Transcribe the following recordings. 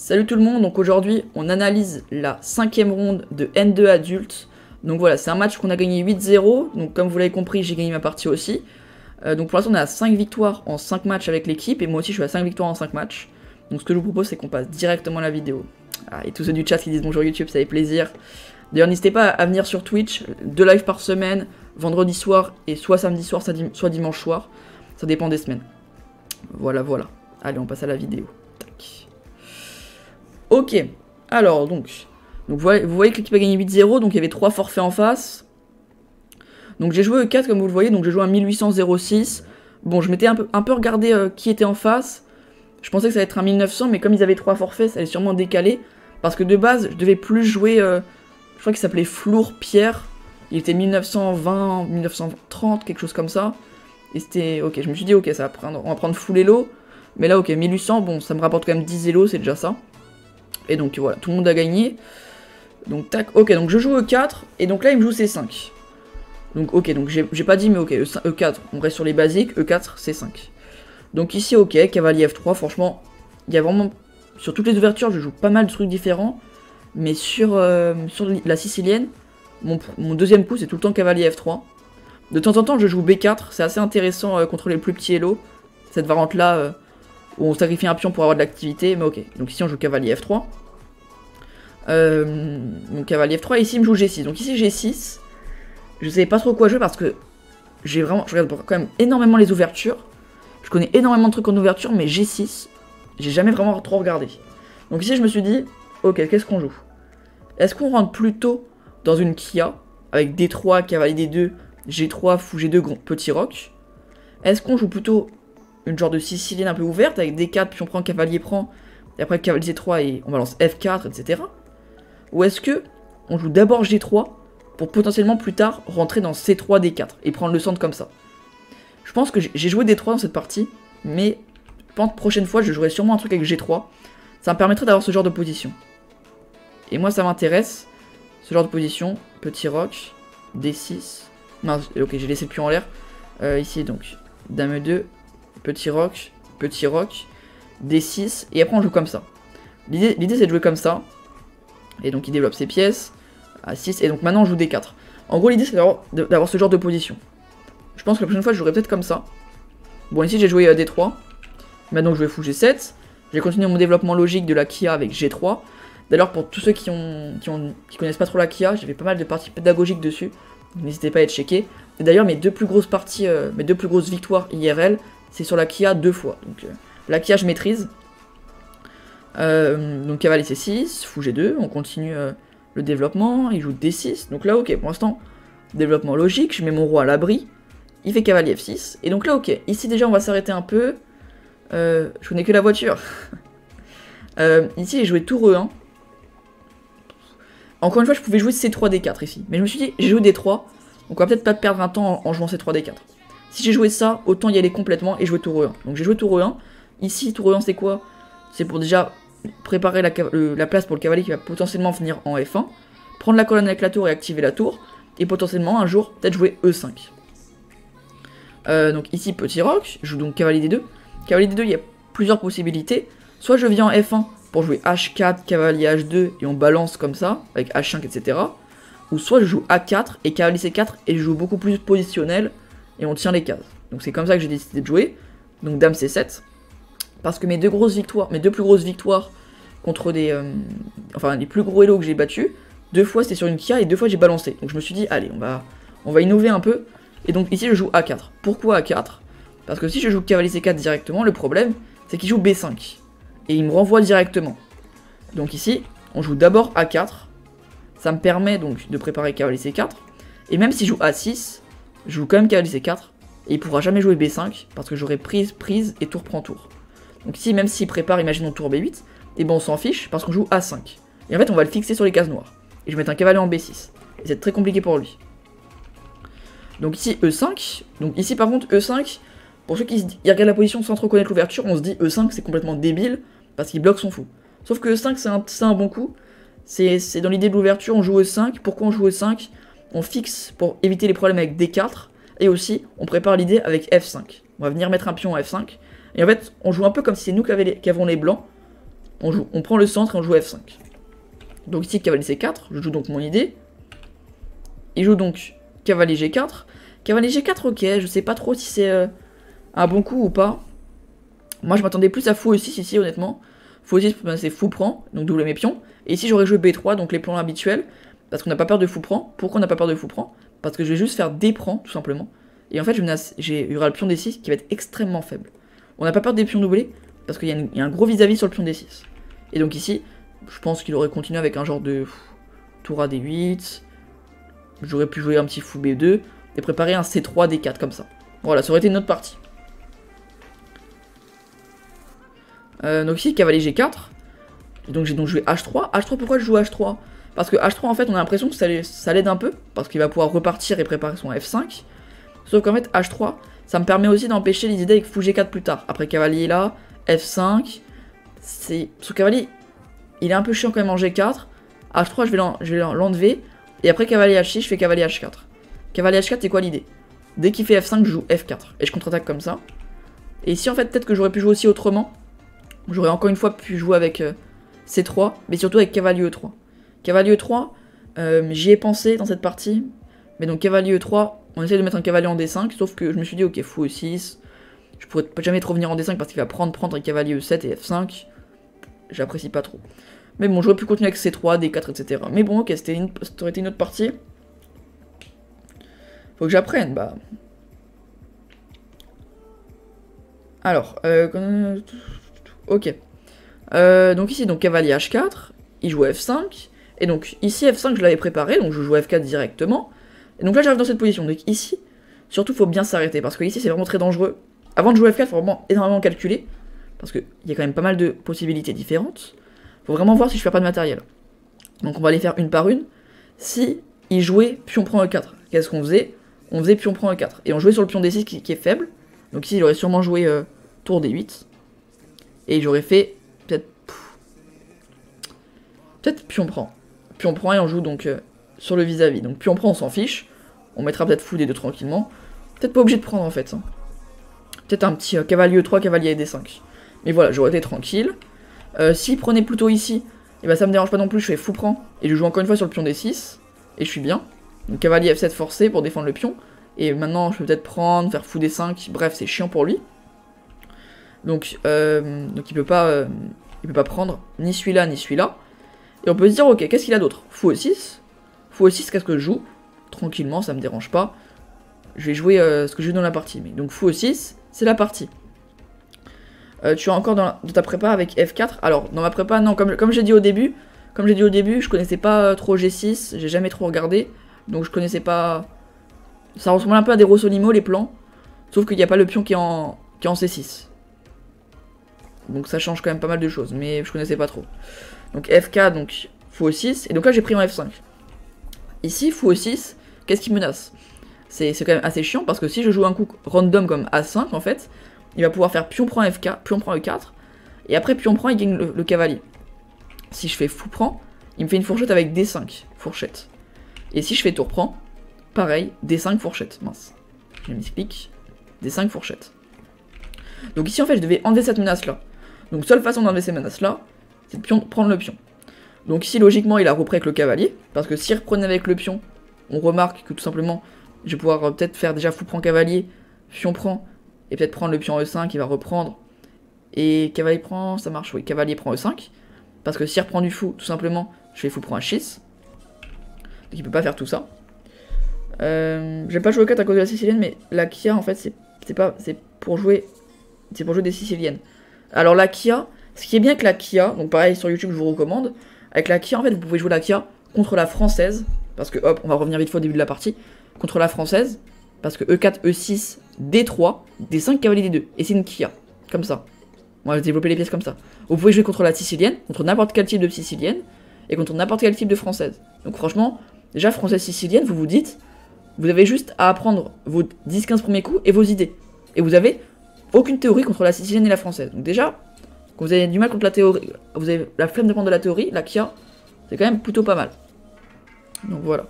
Salut tout le monde, donc aujourd'hui on analyse la 5ème ronde de N2 adulte. Donc voilà, c'est un match qu'on a gagné 8-0, donc comme vous l'avez compris j'ai gagné ma partie aussi. Donc pour l'instant on est à 5 victoires en 5 matchs avec l'équipe, et moi aussi je suis à 5 victoires en 5 matchs. Donc ce que je vous propose c'est qu'on passe directement à la vidéo. Et tous ceux du chat qui disent bonjour YouTube, ça fait plaisir. D'ailleurs n'hésitez pas à venir sur Twitch, 2 lives par semaine, vendredi soir et soit samedi soir, soit dimanche soir. Ça dépend des semaines. Voilà. Allez on passe à la vidéo. Ok, alors donc vous voyez que l'équipe a gagné 8-0, donc il y avait 3 forfaits en face. Donc j'ai joué E4 comme vous le voyez, donc j'ai joué un 1800-06. Bon, je m'étais un peu regardé qui était en face. Je pensais que ça allait être un 1900, mais comme ils avaient 3 forfaits, ça allait sûrement décaler. Parce que de base, je devais plus jouer, je crois qu'il s'appelait Flour Pierre. Il était 1920, 1930, quelque chose comme ça. Et c'était, ok, je me suis dit, ok, on va prendre full elo. Mais là, ok, 1800, bon, ça me rapporte quand même 10 elo, c'est déjà ça. Et donc voilà, tout le monde a gagné. Donc tac, ok, donc je joue E4, et donc là il me joue C5. Donc ok, donc j'ai pas dit mais ok, E4, on reste sur les basiques, E4, C5. Donc ici ok, cavalier F3, franchement, il y a vraiment, sur toutes les ouvertures je joue pas mal de trucs différents. Mais sur la sicilienne, mon deuxième coup c'est tout le temps cavalier F3. De temps en temps je joue B4, c'est assez intéressant contre les plus petits Elo. Cette variante là, où on sacrifie un pion pour avoir de l'activité, mais ok. Donc ici on joue cavalier F3. Donc cavalier F3, et ici il me joue G6. Donc ici G6, je savais pas trop quoi jouer parce que je regarde quand même énormément les ouvertures. Je connais énormément de trucs en ouverture, mais G6, j'ai jamais vraiment trop regardé. Donc ici je me suis dit, ok, qu'est-ce qu'on joue? Est-ce qu'on rentre plutôt dans une Kia, avec D3, cavalier D2, G3, fou G2, petit roc? Est-ce qu'on joue plutôt une genre de sicilienne un peu ouverte, avec D4, puis on prend cavalier prend, et après cavalier C3 et on balance F4, etc. Ou est-ce que on joue d'abord G3 pour potentiellement plus tard rentrer dans C3, D4 et prendre le centre comme ça? Je pense que j'ai joué D3 dans cette partie, mais je pense que prochaine fois je jouerai sûrement un truc avec G3. Ça me permettrait d'avoir ce genre de position. Et moi ça m'intéresse, ce genre de position. Petit roc, D6. Non, ok, j'ai laissé le pion en l'air. Ici donc, Dame 2, petit roc, D6, et après on joue comme ça. L'idée c'est de jouer comme ça. Et donc il développe ses pièces à 6, et donc maintenant on joue D4. En gros l'idée c'est d'avoir ce genre de position. Je pense que la prochaine fois je jouerai peut-être comme ça. Bon ici j'ai joué à D3. Maintenant je vais fou G7. J'ai continué mon développement logique de la Kia avec G3. D'ailleurs pour tous ceux qui connaissent pas trop la Kia, j'ai fait pas mal de parties pédagogiques dessus. N'hésitez pas à être checké. Et d'ailleurs mes deux plus grosses parties, mes deux plus grosses victoires IRL, c'est sur la Kia 2 fois. Donc la Kia je maîtrise. Donc cavalier C6, fou G2, on continue le développement, il joue D6, donc là ok, pour l'instant, développement logique, je mets mon roi à l'abri, il fait cavalier F6, et donc là ok, ici déjà on va s'arrêter un peu, je connais que la voiture. Ici j'ai joué tour E1, encore une fois je pouvais jouer C3 D4 ici, mais je me suis dit j'ai joué D3, donc on va peut-être pas perdre un temps en jouant C3 D4. Si j'ai joué ça, autant y aller complètement et jouer tour E1, donc j'ai joué tour E1, ici tour E1 c'est quoi? C'est pour déjà préparer la place pour le cavalier qui va potentiellement venir en F1, prendre la colonne avec la tour et activer la tour, et potentiellement un jour peut-être jouer E5. Donc ici petit roc, je joue donc cavalier D2. Cavalier D2 il y a plusieurs possibilités, soit je viens en F1 pour jouer H4, cavalier H2 et on balance comme ça, avec H5 etc. Ou soit je joue A4 et cavalier C4 et je joue beaucoup plus positionnel et on tient les cases. Donc c'est comme ça que j'ai décidé de jouer, donc Dame C7. Parce que mes deux plus grosses victoires contre les plus gros Elo que j'ai battus, 2 fois c'était sur une Kia et 2 fois j'ai balancé. Donc je me suis dit, allez, on va innover un peu. Et donc ici je joue A4. Pourquoi A4? Parce que si je joue cavalier C4 directement, le problème c'est qu'il joue B5. Et il me renvoie directement. Donc ici, on joue d'abord A4. Ça me permet donc de préparer cavalier C4. Et même si je joue A6, je joue quand même cavalier C4. Et il pourra jamais jouer B5 parce que j'aurai prise et tour prend tour. Donc ici, même s'il prépare, imaginons tour B8, et ben on s'en fiche parce qu'on joue A5. Et en fait, on va le fixer sur les cases noires. Et je vais mettre un cavalier en B6. Et c'est très compliqué pour lui. Donc ici, E5. Donc ici, par contre, E5, pour ceux qui regardent la position sans trop connaître l'ouverture, on se dit E5, c'est complètement débile parce qu'il bloque son fou. Sauf que E5, c'est un bon coup. C'est dans l'idée de l'ouverture, on joue E5. Pourquoi on joue E5? On fixe pour éviter les problèmes avec D4. Et aussi, on prépare l'idée avec F5. On va venir mettre un pion à F5. Et en fait, on joue un peu comme si c'est nous qui avons les blancs. on prend le centre et on joue F5. Donc ici, cavalier C4, je joue donc mon idée. Il joue donc cavalier G4. Cavalier G4, ok, je sais pas trop si c'est un bon coup ou pas. Moi, je m'attendais plus à fou E6 ici, honnêtement. Fou E6, ben, c'est fou prend, donc doubler mes pions. Et ici, j'aurais joué B3, donc les plans habituels, parce qu'on n'a pas peur de fou prend. Pourquoi on n'a pas peur de fou prend? Parce que je vais juste faire D prend, tout simplement. Et en fait, il y aura le pion D6 qui va être extrêmement faible. On n'a pas peur des pions doublés, parce qu'il y a un gros vis-à-vis sur le pion D6. Et donc ici, je pense qu'il aurait continué avec un genre de tour à D8. J'aurais pu jouer un petit fou B2 et préparer un C3, D4 comme ça. Voilà, ça aurait été une autre partie. Donc ici, cavalier G4. Et donc j'ai donc joué H3. H3, pourquoi je joue H3? Parce que H3, en fait, on a l'impression que ça l'aide un peu, parce qu'il va pouvoir repartir et préparer son F5. Sauf qu'en fait, H3, ça me permet aussi d'empêcher les idées avec fou G4 plus tard. Après cavalier là, F5. Ce cavalier, il est un peu chiant quand même en G4. H3, je vais l'enlever. Et après cavalier H6, je fais cavalier H4. Cavalier H4, c'est quoi l'idée? Dès qu'il fait F5, je joue F4. Et je contre-attaque comme ça. Et ici, en fait, peut-être que j'aurais pu jouer aussi autrement. J'aurais encore une fois pu jouer avec C3, mais surtout avec cavalier E3. Cavalier E3, j'y ai pensé dans cette partie. Mais donc cavalier E3, on essaie de mettre un cavalier en D5, sauf que je me suis dit, ok, fou E6. Je pourrais jamais trop venir en D5 parce qu'il va prendre un cavalier E7 et F5. J'apprécie pas trop. Mais bon, j'aurais pu continuer avec C3, D4, etc. Mais bon, ok, ça aurait été une autre partie. Faut que j'apprenne, bah. Alors, ok. Donc ici, donc cavalier H4, il joue F5. Et donc ici, F5, je l'avais préparé, donc je joue F4 directement. Et donc là, j'arrive dans cette position. Donc ici, surtout, faut bien s'arrêter, parce que ici, c'est vraiment très dangereux. Avant de jouer F4, faut vraiment énormément calculer, parce qu'il y a quand même pas mal de possibilités différentes. Faut vraiment voir si je perds pas de matériel. Donc on va les faire une par une. Si il jouait pion prend E4, qu'est-ce qu'on faisait? On faisait pion prend E4. Et on jouait sur le pion D6 qui est faible. Donc ici, il aurait sûrement joué tour D8. Et j'aurais fait peut-être pion prend. Pion prend et on joue donc sur le vis-à-vis. Donc pion prend, on s'en fiche. On mettra peut-être fou D2 tranquillement. Peut-être pas obligé de prendre en fait. Hein. Peut-être un petit cavalier E3, cavalier D5. Mais voilà, j'aurais été tranquille. S'il prenait plutôt ici, et ben ça me dérange pas non plus, je fais fou prend. Et je joue encore une fois sur le pion D6. Et je suis bien. Donc cavalier F7 forcé pour défendre le pion. Et maintenant je peux peut-être prendre, faire fou D5. Bref, c'est chiant pour lui. Donc il peut pas prendre ni celui-là ni celui-là. Et on peut se dire, ok, qu'est-ce qu'il a d'autre? Fou E6. Fou E6, qu'est-ce que je joue? Tranquillement, ça me dérange pas. Je vais jouer ce que je joue dans la partie. Mais donc fou E6, c'est la partie. Tu es encore dans ta prépa avec F4. Alors, dans ma prépa, non, comme j'ai dit au début, je connaissais pas trop G6, j'ai jamais trop regardé. Donc je connaissais pas... Ça ressemble un peu à des Rossolimo, les plans. Sauf qu'il n'y a pas le pion qui est en C6. Donc ça change quand même pas mal de choses, mais je connaissais pas trop. Donc FK, donc fou E6, et donc là j'ai pris en F5. Ici, fou E6, qu'est-ce qui menace? C'est quand même assez chiant, parce que si je joue un coup random comme A5, en fait, il va pouvoir faire pion prend FK, pion prend E4, et après pion prend, il gagne le cavalier. Si je fais fou prend, il me fait une fourchette avec D5, fourchette. Et si je fais tour prend, pareil, D5 fourchette, mince. Je m'explique, D5 fourchette. Donc ici en fait je devais enlever cette menace là. Donc seule façon d'enlever ces menaces là, c'est de prendre le pion. Donc ici logiquement il a repris avec le cavalier, parce que s'il reprenait avec le pion, on remarque que tout simplement je vais pouvoir peut-être faire déjà fou prend cavalier, pion prend, et peut-être prendre le pion E5, il va reprendre. Et cavalier prend, ça marche, oui, cavalier prend E5. Parce que s'il reprend du fou, tout simplement, je fais fou prend H6. Donc il peut pas faire tout ça. J'aime pas jouer 4 à cause de la sicilienne, mais la Kia en fait c'est pour jouer des siciliennes. Alors la Kia, ce qui est bien avec la Kia, donc pareil sur YouTube je vous recommande, avec la Kia en fait vous pouvez jouer la Kia contre la française, parce que hop on va revenir vite fois au début de la partie, contre la française, parce que E4, E6, D3, D5, cavalier D2, et c'est une Kia, comme ça. Moi j'ai développé les pièces comme ça. Vous pouvez jouer contre la sicilienne, contre n'importe quel type de sicilienne, et contre n'importe quel type de française. Donc franchement, déjà française sicilienne, vous vous dites, vous avez juste à apprendre vos 10-15 premiers coups et vos idées. Et vous avez aucune théorie contre la sicilienne et la française. Donc déjà, quand vous avez du mal contre la théorie, vous avez la flemme de prendre de la théorie, la Kia, c'est quand même plutôt pas mal. Donc voilà.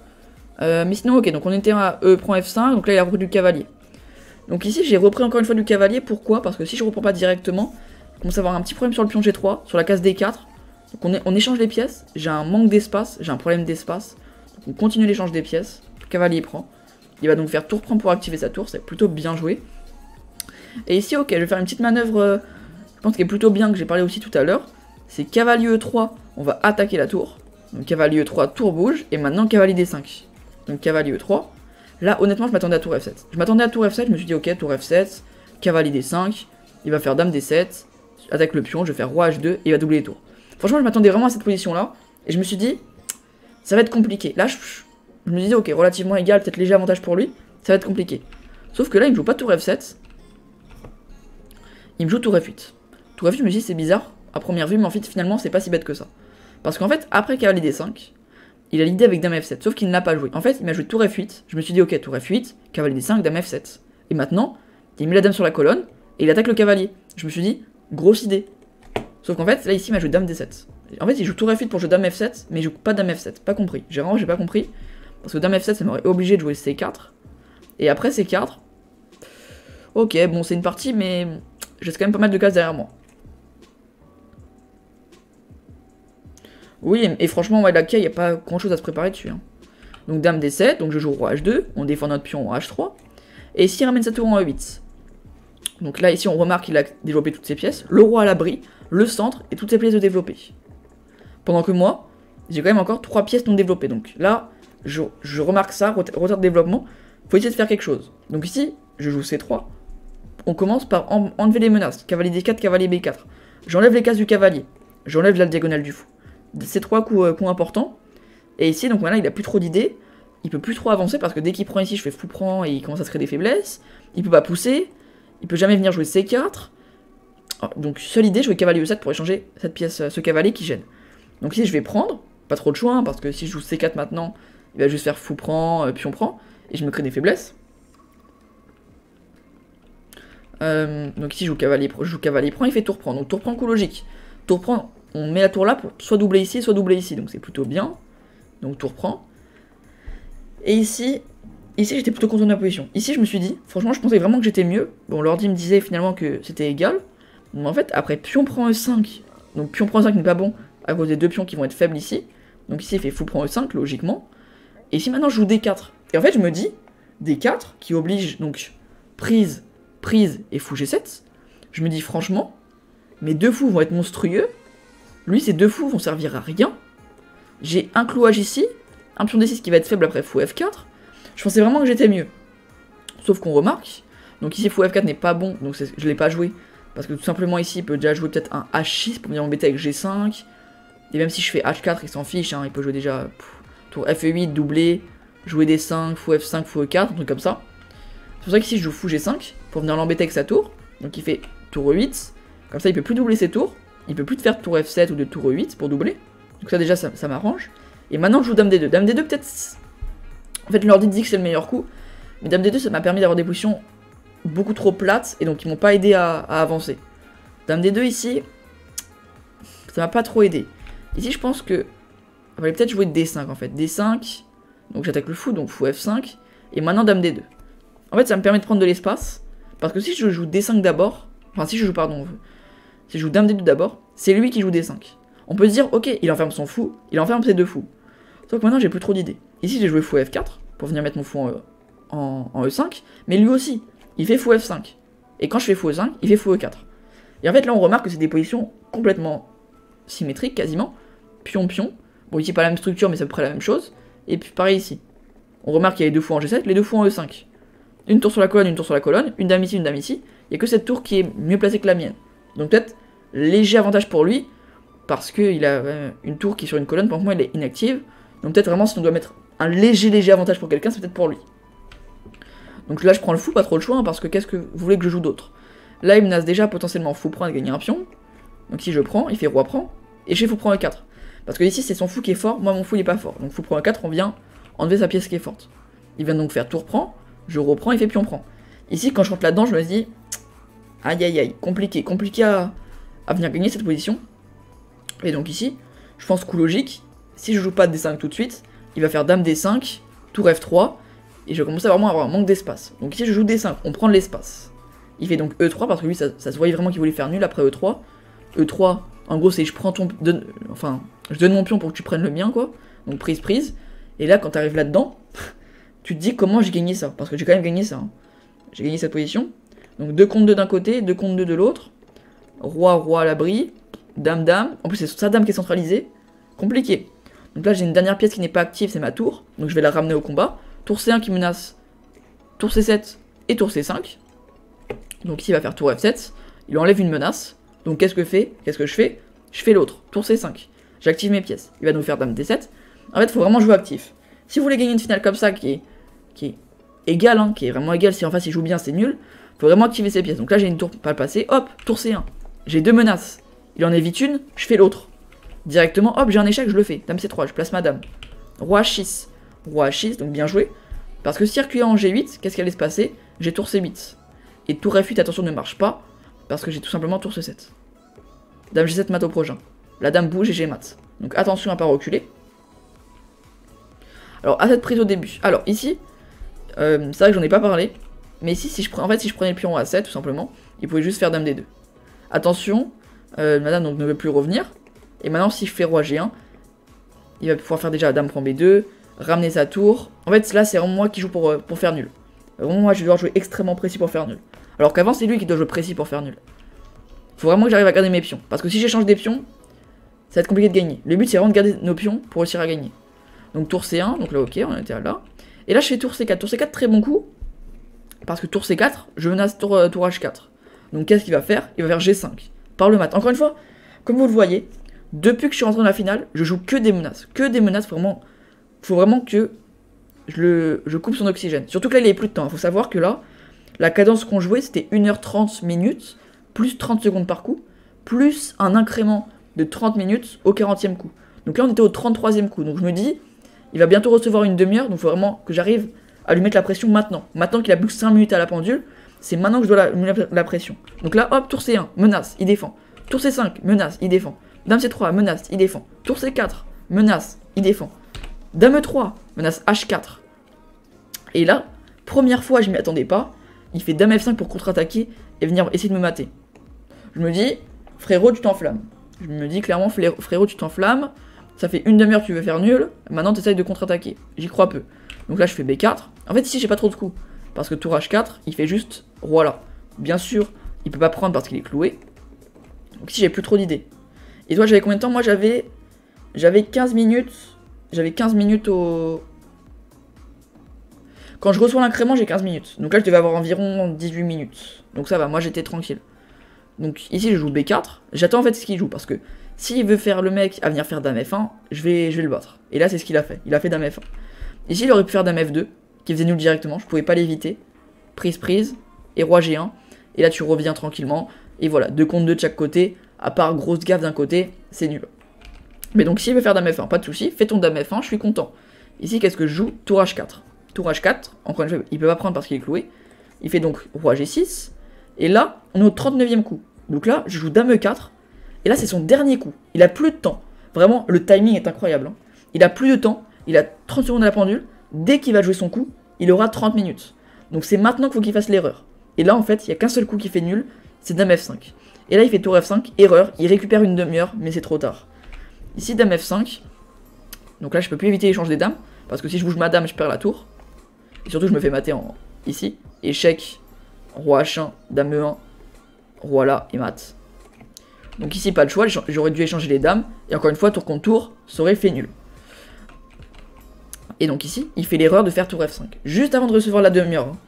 Mais sinon, ok, donc on était à E prend F5, donc là il a repris du cavalier. Donc ici j'ai repris encore une fois du cavalier, pourquoi? Parce que si je reprends pas directement, Je commence à avoir un petit problème sur le pion G3, sur la case D4. Donc on échange les pièces, j'ai un manque d'espace, j'ai un problème d'espace. Donc on continue l'échange des pièces, le cavalier prend. Il va donc faire tour prend pour activer sa tour, c'est plutôt bien joué. Et ici, ok, je vais faire une petite manœuvre, je pense qu'elle est plutôt bien, que j'ai parlé aussi tout à l'heure. C'est cavalier E3, on va attaquer la tour. Donc cavalier E3, tour bouge, et maintenant cavalier D5. Donc cavalier E3. Là, honnêtement, je m'attendais à tour F7. Je m'attendais à tour F7, je me suis dit, ok, tour F7, cavalier D5, il va faire dame D7, attaque le pion, je vais faire roi H2, et il va doubler les tours. Franchement, je m'attendais vraiment à cette position-là, et je me suis dit, ça va être compliqué. Là, je me disais, ok, relativement égal, peut-être léger avantage pour lui, ça va être compliqué. Sauf que là, il me joue pas tour F7, il me joue tour F8. Tour F8, je me suis dit, c'est bizarre, à première vue, mais en fait, finalement, c'est pas si bête que ça. Parce qu'en fait, après cavalier D5, il a l'idée avec dame F7, sauf qu'il ne l'a pas joué. En fait, il m'a joué tour F8, je me suis dit, ok, tour F8, cavalier D5, dame F7. Et maintenant, il met la dame sur la colonne, et il attaque le cavalier. Je me suis dit, grosse idée. Sauf qu'en fait, là, ici, il m'a joué dame D7. En fait, il joue tour F8 pour jouer dame F7, mais il joue pas dame F7. Pas compris. J'ai pas compris. Parce que dame F7, ça m'aurait obligé de jouer C4. Et après C4. Ok, bon, c'est une partie, mais j'ai quand même pas mal de cases derrière moi. Oui, et franchement, ouais, la K, il n'y a pas grand chose à se préparer dessus. Hein. Donc dame D7, donc je joue roi H2, on défend notre pion en H3. Et ici, il ramène sa tour en E8. Donc là, ici, on remarque qu'il a développé toutes ses pièces. Le roi à l'abri, le centre et toutes ses pièces de développer. Pendant que moi, j'ai quand même encore 3 pièces non développées. Donc là, je remarque ça, retard de développement. Faut essayer de faire quelque chose. Donc ici, je joue C3. On commence par enlever les menaces. Cavalier D4, cavalier B4. J'enlève les cases du cavalier. J'enlève la diagonale du fou. Ces 3 coups importants. Et ici, donc maintenant, il a plus trop d'idées. Il peut plus trop avancer parce que dès qu'il prend ici, je fais fou prend et il commence à se créer des faiblesses. Il peut pas pousser. Il peut jamais venir jouer C4. Donc, seule idée, jouer cavalier E7 pour échanger cette pièce, ce cavalier qui gêne. Donc ici, je vais prendre. Pas trop de choix, hein, parce que si je joue C4 maintenant, il va juste faire fou prend, pion prend. Et je me crée des faiblesses. Donc ici, je joue cavalier prend, il fait tour prend. Donc tour prend, coup logique. Tour prend, on met la tour là pour soit doubler ici, soit doubler ici. Donc c'est plutôt bien. Donc tour prend. Et ici j'étais plutôt content de ma position. Ici, je me suis dit, franchement, je pensais vraiment que j'étais mieux. Bon, l'ordi me disait finalement que c'était égal. Mais en fait, après pion prend E5. Donc pion prend E5 n'est pas bon à cause des 2 pions qui vont être faibles ici. Donc ici, il fait fou prend E5, logiquement. Et ici, maintenant, je joue D4. Et en fait, je me dis, D4, qui oblige donc prise et fou G7. Je me dis, franchement, mes 2 fous vont être monstrueux. Lui, ces 2 fous vont servir à rien. J'ai un clouage ici, un pion D6 qui va être faible après fou F4. Je pensais vraiment que j'étais mieux. Sauf qu'on remarque, donc ici fou F4 n'est pas bon, donc je l'ai pas joué. Parce que tout simplement ici, il peut déjà jouer peut-être un H6 pour venir m'embêter avec G5. Et même si je fais H4, il s'en fiche, hein, il peut jouer déjà tour F8, doubler, jouer D5, fou F5, fou E4, un truc comme ça. C'est pour ça qu'ici je joue fou G5, pour venir l'embêter avec sa tour. Donc il fait tour E8, comme ça il peut plus doubler ses tours. Il peut plus de faire tour F7 ou de tour E8 pour doubler. Donc ça déjà ça m'arrange. Et maintenant je joue dame D2. Dame D2 peut-être... En fait l'ordi dit que c'est le meilleur coup. Mais dame D2 ça m'a permis d'avoir des positions beaucoup trop plates. Et donc ils m'ont pas aidé à avancer. Dame D2 ici... Ça m'a pas trop aidé. Ici je pense que... On va peut-être jouer D5 en fait. D5... Donc j'attaque le fou, donc fou F5. Et maintenant dame D2. En fait ça me permet de prendre de l'espace. Parce que si je joue D5 d'abord... Enfin si je joue pardon... Si je joue dame D2 d'abord, c'est lui qui joue D5. On peut se dire, ok, il enferme son fou, il enferme ses 2 fous. Sauf que maintenant, j'ai plus trop d'idées. Ici, j'ai joué fou F4, pour venir mettre mon fou en E5, mais lui aussi, il fait fou F5. Et quand je fais fou E5, il fait fou E4. Et en fait, là, on remarque que c'est des positions complètement symétriques, quasiment. Pion-pion. Bon, ici, pas la même structure, mais c'est à peu près la même chose. Et puis, pareil ici. On remarque qu'il y a les 2 fous en G7, les 2 fous en E5. Une tour sur la colonne, une tour sur la colonne, une dame ici, une dame ici. Il n'y a que cette tour qui est mieux placée que la mienne. Donc peut-être léger avantage pour lui, parce qu'il a une tour qui est sur une colonne, pendant que moi il est inactive. Donc peut-être vraiment si on doit mettre un léger avantage pour quelqu'un, c'est peut-être pour lui. Donc là je prends le fou, pas trop le choix, hein, parce que qu'est-ce que vous voulez que je joue d'autre? Là il menace déjà potentiellement fou prend de gagner un pion. Donc si je prends, il fait roi prend, et je fais fou prend E4. Parce que ici c'est son fou qui est fort, moi mon fou il est pas fort. Donc fou prend E4, on vient enlever sa pièce qui est forte. Il vient donc faire tour prend, je reprends, il fait pion prend. Ici quand je rentre là-dedans, je me dis... Aïe aïe aïe, compliqué à venir gagner cette position. Et donc ici, je pense coup logique, si je joue pas de D5 tout de suite, il va faire dame D5, tour F3, et je vais commencer à vraiment avoir un manque d'espace. Donc ici je joue D5, on prend de l'espace. Il fait donc E3 parce que lui, ça se voyait vraiment qu'il voulait faire nul après E3. E3, en gros, c'est je prends ton... Enfin, je donne mon pion pour que tu prennes le mien, quoi. Donc prise. Et là, quand t'arrives là-dedans, tu te dis comment j'ai gagné ça. Parce que j'ai quand même gagné ça. Hein. J'ai gagné cette position. Donc 2 contre 2 d'un côté, 2 contre 2 de l'autre. Roi à l'abri. Dame. En plus, c'est sa dame qui est centralisée. Compliqué. Donc là, j'ai une dernière pièce qui n'est pas active, c'est ma tour. Donc je vais la ramener au combat. Tour C1 qui menace tour C7 et tour C5. Donc ici, il va faire tour F7. Il enlève une menace. Donc qu'est-ce que je fais? Je fais l'autre. Tour C5. J'active mes pièces. Il va nous faire dame D7. En fait, il faut vraiment jouer actif. Si vous voulez gagner une finale comme ça, qui est égale, hein, qui est vraiment égale, si en face il joue bien, c'est nul, il faut vraiment activer ses pièces. Donc là, j'ai une tour pas le passer. Hop, tour C1. J'ai 2 menaces. Il en évite une, je fais l'autre. Directement, hop, j'ai un échec, je le fais. Dame C3, je place ma dame. Roi H6. Roi H6, donc bien joué. Parce que circuit en G8, qu'est-ce qui allait se passer? J'ai tour C8. Et tour F8, attention, ne marche pas. Parce que j'ai tout simplement tour C7. Dame G7 mat au prochain. La dame bouge et j'ai mat. Donc attention à pas reculer. Alors, à cette prise au début. Alors, ici, c'est vrai que j'en ai pas parlé. Mais ici, si je prenais le pion à 7, tout simplement, il pouvait juste faire dame D2. Attention, madame donc, ne veut plus revenir. Et maintenant, si je fais roi G1, il va pouvoir faire déjà dame prend B2, ramener sa tour. En fait, là, c'est vraiment moi qui joue pour faire nul. Vraiment, moi, je dois jouer extrêmement précis pour faire nul. Alors qu'avant, c'est lui qui doit jouer précis pour faire nul. Faut vraiment que j'arrive à garder mes pions. Parce que si j'échange des pions, ça va être compliqué de gagner. Le but, c'est vraiment de garder nos pions pour réussir à gagner. Donc tour C1, donc là, ok, on était là. Et là, je fais tour C4. Tour C4, très bon coup. Parce que tour C4, je menace tour H4. Donc qu'est-ce qu'il va faire? Il va faire G5. Par le mat. Encore une fois, comme vous le voyez, depuis que je suis rentré dans la finale, je joue que des menaces. Que des menaces, vraiment. Faut vraiment que je coupe son oxygène. Surtout que là, il n'y avait plus de temps. Il faut savoir que là, la cadence qu'on jouait, c'était 1h30 minutes, plus 30 secondes par coup, plus un incrément de 30 minutes au 40e coup. Donc là, on était au 33e coup. Donc je me dis, il va bientôt recevoir une demi-heure, donc il faut vraiment que j'arrive à lui mettre la pression maintenant. Maintenant qu'il a plus que 5 minutes à la pendule, c'est maintenant que je dois lui mettre la pression. Donc là, hop, tour C1, menace, il défend. Tour C5, menace, il défend. Dame C3, menace, il défend. Tour C4, menace, il défend. Dame E3, menace H4. Et là, première fois, je m'y attendais pas, il fait Dame F5 pour contre-attaquer et venir essayer de me mater. Je me dis, frérot, tu t'enflammes. Je me dis clairement, frérot, tu t'enflammes. Ça fait une demi-heure que tu veux faire nul, maintenant tu essayes de contre-attaquer. J'y crois peu. Donc là, je fais B4. En fait, ici, j'ai pas trop de coups. Parce que tour H4, il fait juste roi là. Bien sûr, il peut pas prendre parce qu'il est cloué. Donc ici, j'ai plus trop d'idées. Et toi, j'avais combien de temps? Moi, j'avais 15 minutes. J'avais 15 minutes au... Quand je reçois l'incrément, j'ai 15 minutes. Donc là, je devais avoir environ 18 minutes. Donc ça va, moi, j'étais tranquille. Donc ici, je joue B4. J'attends en fait ce qu'il joue. Parce que s'il veut faire le mec à venir faire dame F1, je vais le battre. Et là, c'est ce qu'il a fait. Il a fait dame F1. Ici, il aurait pu faire dame F2, qui faisait nul directement. Je pouvais pas l'éviter. Prise. Et roi G1. Et là, tu reviens tranquillement. Et voilà, 2 contre 2 de chaque côté. À part grosse gaffe d'un côté, c'est nul. Mais donc, s'il veut faire dame F1, pas de souci. Fais ton dame F1, je suis content. Ici, qu'est-ce que je joue? Tour H4. Tour H4. Encore une fois, il peut pas prendre parce qu'il est cloué. Il fait donc roi G6. Et là, on est au 39e coup. Donc là, je joue dame E4. Et là, c'est son dernier coup. Il a plus de temps. Vraiment, le timing est incroyable. Hein. Il a plus de temps. Il a 30 secondes à la pendule. Dès qu'il va jouer son coup, il aura 30 minutes. Donc c'est maintenant qu'il faut qu'il fasse l'erreur. Et là, en fait, il n'y a qu'un seul coup qui fait nul. C'est dame F5. Et là, il fait tour F5. Erreur. Il récupère une demi-heure, mais c'est trop tard. Ici, dame F5. Donc là, je peux plus éviter l'échange des dames. Parce que si je bouge ma dame, je perds la tour. Et surtout, je me fais mater ici. Échec. Roi H1. Dame E1. Roi là et mat. Donc ici, pas de choix, j'aurais dû échanger les dames. Et encore une fois, tour contre tour, ça aurait fait nul. Et donc ici, il fait l'erreur de faire tour F5. Juste avant de recevoir la demi-heure. Hein.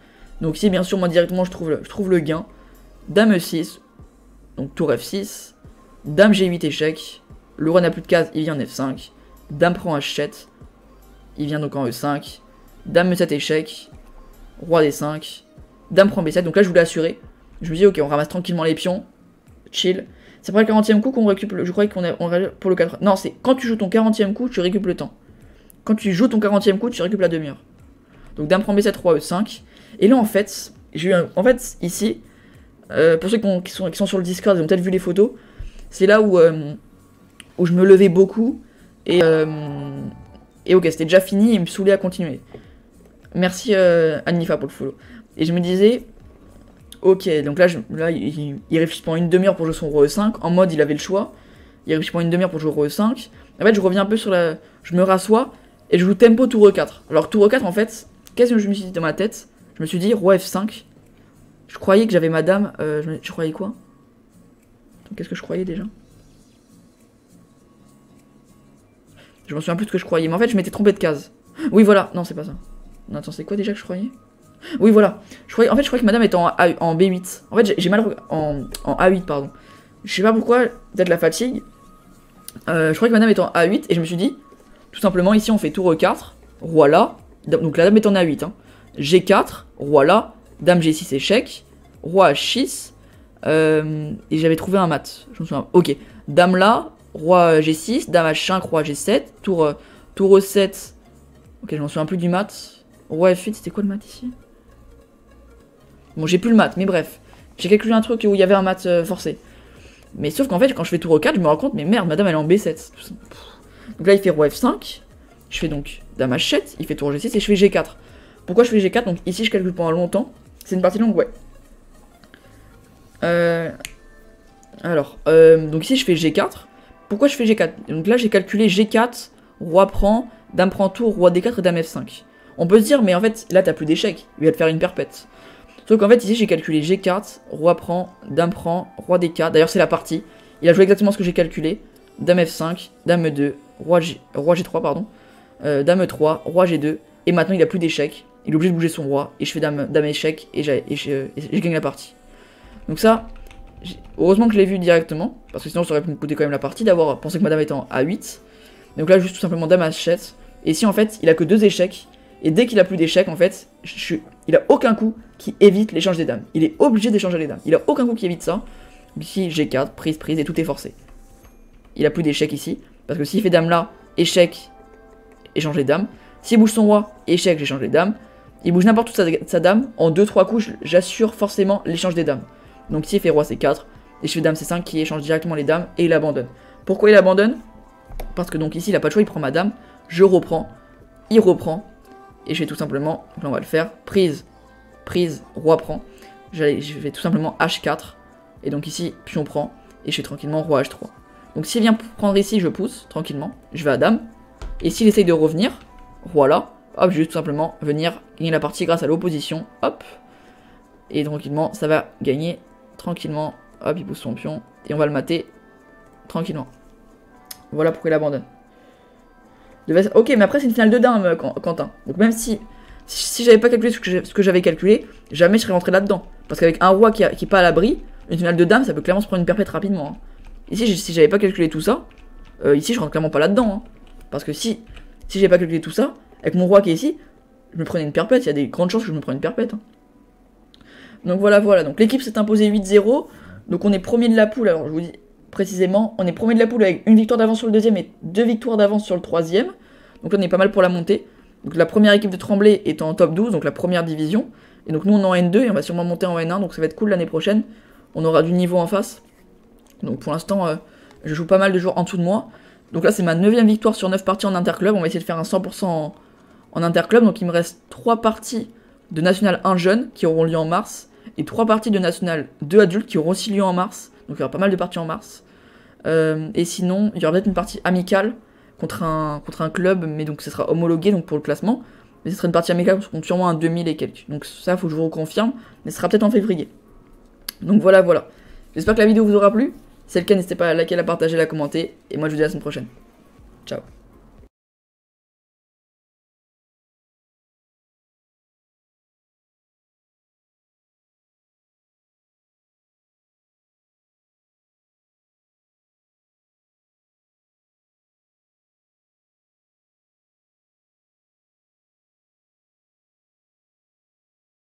Donc ici, bien sûr, moi directement, je trouve le gain. Dame E6. Donc tour F6. Dame G8 échec. Le roi n'a plus de case, il vient en F5. Dame prend H7. Il vient donc en E5. Dame E7 échec. Roi D5. Dame prend B7. Donc là, je voulais assurer. Je me dis, ok, on ramasse tranquillement les pions. Chill. C'est après le 40e coup qu'on récupère. Je croyais qu'on a pour le 4. Non, c'est quand tu joues ton 40e coup, tu récupères le temps. Quand tu joues ton 40e coup, tu récupères la demi-heure. Donc dame prend B7, roi E5. Et là, en fait, j'ai eu en fait, ici, pour ceux qui sont sur le Discord, ils ont peut-être vu les photos. C'est là où je me levais beaucoup. Et ok, c'était déjà fini et il me saoulait à continuer. Merci Anifa pour le follow. Et je me disais, Ok, donc là il réfléchit pendant une demi-heure pour jouer son roi E5. En mode, il avait le choix. Il réfléchit pendant une demi-heure pour jouer roi E5. En fait, je reviens un peu sur la... Je me rassois et je joue tempo tour E4. Alors, tour E4, en fait, qu'est-ce que je me suis dit dans ma tête? Je me suis dit, roi F5. Je croyais que j'avais ma dame... je croyais quoi? Qu'est-ce que je croyais déjà? Je m'en souviens plus de ce que je croyais. Mais en fait, je m'étais trompé de case. Oui, voilà. Non, c'est pas ça. Non, attends, c'est quoi déjà que je croyais? Oui, voilà. En fait, je croyais que ma dame était en B8. En fait, j'ai mal... En A8, pardon. Je sais pas pourquoi, peut-être la fatigue. Je croyais que ma dame était en A8 et je me suis dit, tout simplement, ici on fait tour E4, roi là, donc la dame est en A8. Hein. G4, roi là, dame G6 échec, roi H6, et j'avais trouvé un mat. Je me souviens. Ok, dame là, roi G6, dame H5, roi G7, tour E7. Ok, je m'en souviens plus du mat. Roi F8, c'était quoi le mat ici? Bon, j'ai plus le mat, mais bref. J'ai calculé un truc où il y avait un mat forcé. Mais sauf qu'en fait, quand je fais tour E4, je me rends compte, mais merde, madame elle est en B7. Donc là, il fait roi F5. Je fais donc dame H7, il fait tour G6 et je fais G4. Pourquoi je fais G4? Donc ici, je calcule pendant longtemps. C'est une partie longue, ouais. Donc ici, je fais G4. Pourquoi je fais G4? Donc là, j'ai calculé G4, roi prend, dame prend tour, roi D4 et dame F5. On peut se dire, mais en fait, là, t'as plus d'échec. Il va te faire une perpète. Sauf qu'en fait, ici, j'ai calculé G4, roi prend, roi D4. D'ailleurs, c'est la partie. Il a joué exactement ce que j'ai calculé. Dame F5, dame E2, roi G3, pardon. Dame E3, roi G2. Et maintenant, il a plus d'échec. Il est obligé de bouger son roi. Et je fais dame échec et je gagne la partie. Donc ça, heureusement que je l'ai vu directement. Parce que sinon, ça aurait pu me coûter quand même la partie d'avoir pensé que ma dame était en A8. Donc là, juste tout simplement dame H7. Et ici, en fait, il a que 2 échecs. Et dès qu'il a plus d'échecs, en fait, il a aucun coup qui évite l'échange des dames. Il est obligé d'échanger les dames. Il a aucun coup qui évite ça. Ici, G4, prise, et tout est forcé. Il a plus d'échecs ici. Parce que s'il fait dame là, échec, échange les dames. S'il bouge son roi, échec, j'échange les dames. Il bouge n'importe où sa dame. En 2-3 coups, j'assure forcément l'échange des dames. Donc s'il fait roi C4, et je fais dame C5 qui échange directement les dames et il abandonne. Pourquoi il abandonne? Parce que donc ici, il a pas de choix, il prend ma dame. Je reprends. Il reprend. Et je fais tout simplement, donc là on va le faire, prise, roi prend. Je fais tout simplement H4. Et donc ici, pion prend. Et je fais tranquillement roi H3. Donc s'il vient prendre ici, je pousse tranquillement. Je vais à dame. Et s'il essaye de revenir, roi là, hop, je vais tout simplement venir gagner la partie grâce à l'opposition. Hop. Et tranquillement, ça va gagner tranquillement. Hop, il pousse son pion. Et on va le mater tranquillement. Voilà pourquoi il abandonne. Ok, mais après c'est une finale de dame, Quentin. Donc même si j'avais pas calculé ce que j'avais calculé, jamais je serais rentré là-dedans. Parce qu'avec un roi qui est pas à l'abri, une finale de dame, ça peut clairement se prendre une perpète rapidement. Hein. Ici, si j'avais pas calculé tout ça, ici je rentre clairement pas là-dedans. Hein. Parce que si j'avais pas calculé tout ça, avec mon roi qui est ici, je me prenais une perpète. Il y a des grandes chances que je me prenne une perpète. Hein. Donc voilà. Donc l'équipe s'est imposée 8-0. Donc on est premier de la poule. Alors je vous dis précisément, on est premier de la poule avec une victoire d'avance sur le deuxième et 2 victoires d'avance sur le troisième. Donc là on est pas mal pour la montée. Donc la première équipe de Tremblay est en top 12, donc la première division. Et donc nous on est en N2 et on va sûrement monter en N1, donc ça va être cool l'année prochaine. On aura du niveau en face. Donc pour l'instant, je joue pas mal de joueurs en dessous de moi. Donc là c'est ma 9ème victoire sur 9 parties en interclub. On va essayer de faire un 100% en interclub. Donc il me reste 3 parties de National 1 jeune qui auront lieu en mars. Et 3 parties de National 2 adultes qui auront aussi lieu en mars. Donc il y aura pas mal de parties en mars. Et sinon, il y aura peut-être une partie amicale contre un club, mais donc ce sera homologué donc pour le classement. Mais ce sera une partie amicale, parce qu'on compte sûrement un 2000 et quelques. Donc ça, faut que je vous reconfirme, mais ce sera peut-être en février. Donc voilà. J'espère que la vidéo vous aura plu. Si c'est le cas, n'hésitez pas à liker, la partager, la commenter. Et moi, je vous dis à la semaine prochaine. Ciao.